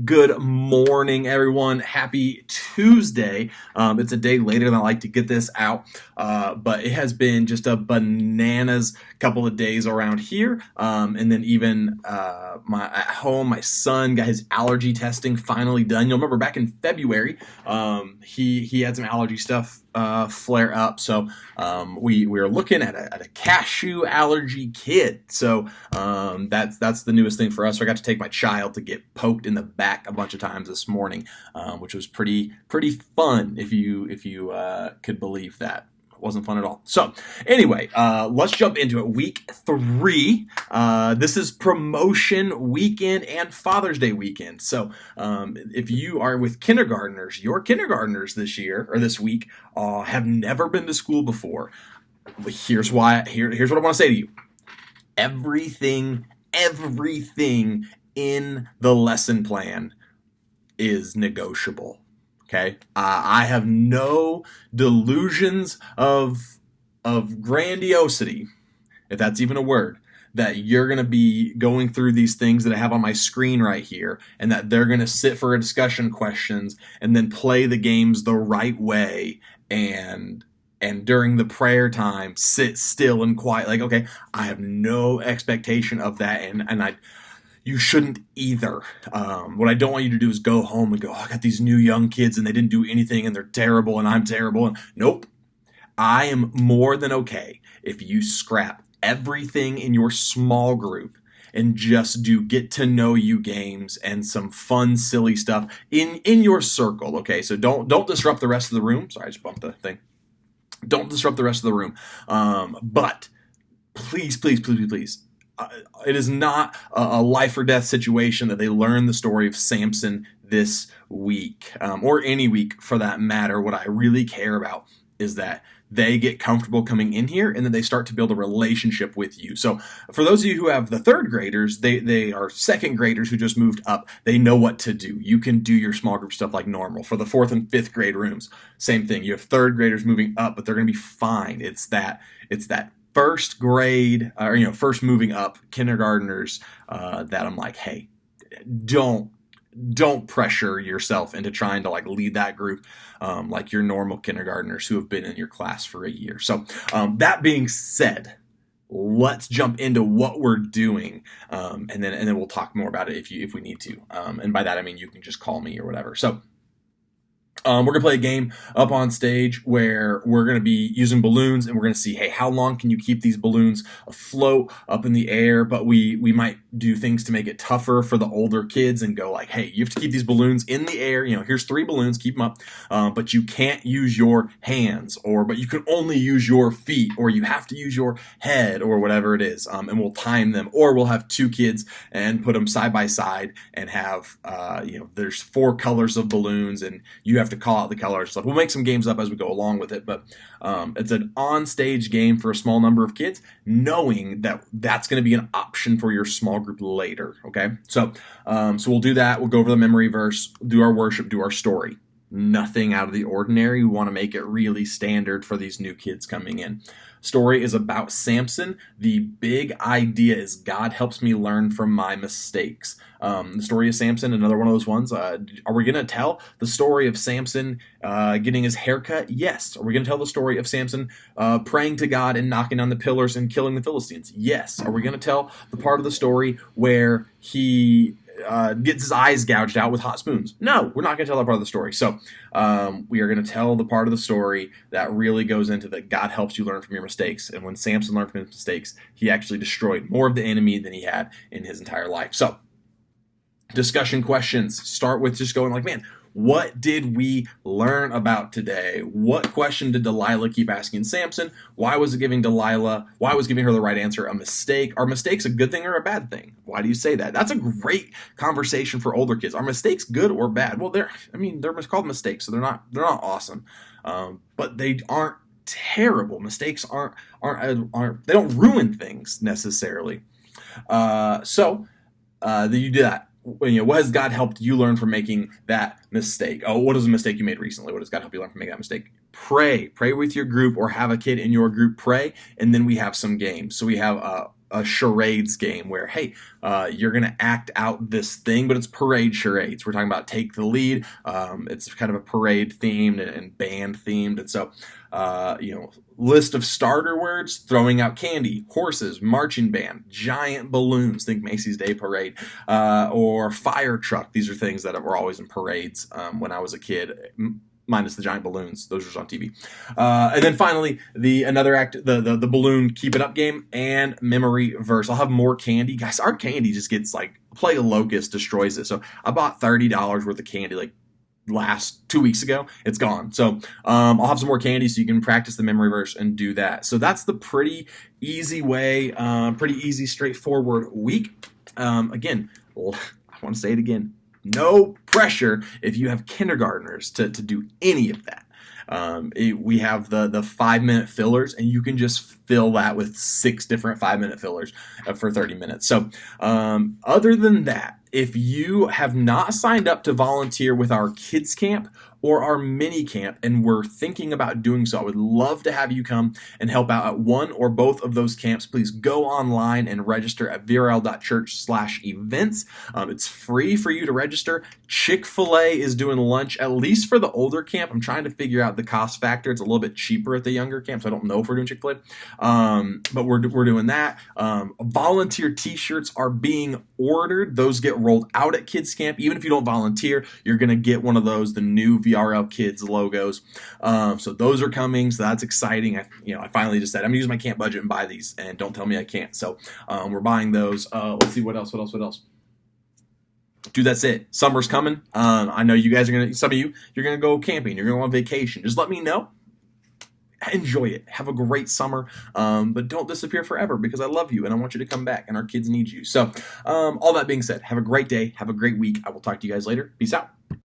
Good morning, everyone. Happy Tuesday. It's a day later than I like to get this out, but it has been just a bananas couple of days around here. And then even my at home, my son got his allergy testing finally done. You'll remember back in February, he had some allergy stuff flare up. So we are looking at a cashew allergy kit. So that's the newest thing for us. So I got to take my child to get poked in the back a bunch of times this morning, which was pretty fun if you could believe that. Wasn't fun at all. So anyway, let's jump into it. Week 3. This is promotion weekend and Father's Day weekend. So if you are with kindergartners, your kindergartners this year or this week have never been to school before. Here's why. Here's what I want to say to you. Everything in the lesson plan is negotiable. Okay, I have no delusions of grandiosity, if that's even a word, that you're going to be going through these things that I have on my screen right here, and that they're going to sit for a discussion questions and then play the games the right way and during the prayer time sit still and quiet. Like, okay, I have no expectation of that, and you shouldn't either. What I don't want you to do is go home and go, oh, I got these new young kids and they didn't do anything and they're terrible and I'm terrible. And nope. I am more than okay if you scrap everything in your small group and just do get to know you games and some fun, silly stuff in your circle. Okay, so don't disrupt the rest of the room. Sorry, I just bumped the thing. Don't disrupt the rest of the room. But please, it is not a life or death situation that they learn the story of Samson this week, or any week for that matter. What I really care about is that they get comfortable coming in here and then they start to build a relationship with you. So for those of you who have the third graders, they are second graders who just moved up. They know what to do. You can do your small group stuff like normal. For the fourth and fifth grade rooms, same thing. You have third graders moving up, but they're going to be fine. It's that first grade, or first moving up kindergartners that I'm like, hey, don't pressure yourself into trying to like lead that group like your normal kindergartners who have been in your class for a year. So that being said, let's jump into what we're doing, and then we'll talk more about it if we need to. And by that I mean you can just call me or whatever. So we're going to play a game up on stage where we're going to be using balloons, and we're going to see, hey, how long can you keep these balloons afloat up in the air? But we might do things to make it tougher for the older kids and go like, hey, you have to keep these balloons in the air. Here's 3 balloons, keep them up, but you can't use your hands, but you can only use your feet, or you have to use your head, or whatever it is. And we'll time them, or we'll have 2 kids and put them side by side and have, there's 4 colors of balloons, and you have to call out the colors. So we'll make some games up as we go along with it, but it's an on-stage game for a small number of kids, knowing that that's going to be an option for your small group later. Okay, so we'll do that. We'll go over the memory verse, do our worship, do our story. Nothing out of the ordinary. We want to make it really standard for these new kids coming in. Story is about Samson. The big idea is God helps me learn from my mistakes. The story of Samson, another one of those ones. Are we going to tell the story of Samson getting his haircut? Yes. Are we going to tell the story of Samson praying to God and knocking down the pillars and killing the Philistines? Yes. Are we going to tell the part of the story where he gets his eyes gouged out with hot spoons? No, we're not going to tell that part of the story. So we are going to tell the part of the story that really goes into that God helps you learn from your mistakes. And when Samson learned from his mistakes, he actually destroyed more of the enemy than he had in his entire life. So discussion questions. Start with just going like, man, what did we learn about today? What question did Delilah keep asking Samson? Why was giving her the right answer a mistake? Are mistakes a good thing or a bad thing? Why do you say that? That's a great conversation for older kids. Are mistakes good or bad? Well, they're called mistakes, so they're not awesome, but they aren't terrible. Mistakes aren't they don't ruin things necessarily. So you do that. What has God helped you learn from making that mistake? Oh, what is a mistake you made recently? What does God help you learn from making that mistake? Pray with your group, or have a kid in your group pray, and then we have some games. So we have a charades game where, hey, you're going to act out this thing, but it's parade charades. We're talking about Take the Lead. It's kind of a parade themed and band themed. And so, list of starter words: throwing out candy, horses, marching band, giant balloons, think Macy's Day Parade, or fire truck. These are things that were always in parades when I was a kid. Minus the giant balloons; those were on TV. And then finally, the balloon keep it up game and memory verse. I'll have more candy, guys. Our candy just gets like Play a Locust destroys it. So I bought $30 worth of candy like last 2 weeks ago. It's gone. So I'll have some more candy so you can practice the memory verse and do that. So that's the pretty easy way, pretty easy, straightforward week. Again, I want to say it again. No pressure if you have kindergartners to do any of that. We have the 5-minute fillers, and you can just fill that with 6 different 5-minute fillers for 30 minutes. So other than that, if you have not signed up to volunteer with our kids camp or our mini camp and we're thinking about doing so, I would love to have you come and help out at one or both of those camps. Please go online and register at vrl.church/events. It's free for you to register. Chick-fil-A is doing lunch, at least for the older camp. I'm trying to figure out the cost factor. It's a little bit cheaper at the younger camp, so I don't know if we're doing Chick-fil-A. But we're doing that. Volunteer t-shirts are being ordered. Those get rolled out at kids camp. Even if you don't volunteer, you're going to get one of those, the new VRL Kids logos. So those are coming. So that's exciting. I finally just said, I'm going to use my camp budget and buy these, and don't tell me I can't. So we're buying those. Let's see what else. Dude, that's it. Summer's coming. I know you guys are some of you're going to go camping. You're going to go on vacation. Just let me know. Enjoy it. Have a great summer, but don't disappear forever, because I love you and I want you to come back, and our kids need you. So all that being said, have a great day. Have a great week. I will talk to you guys later. Peace out.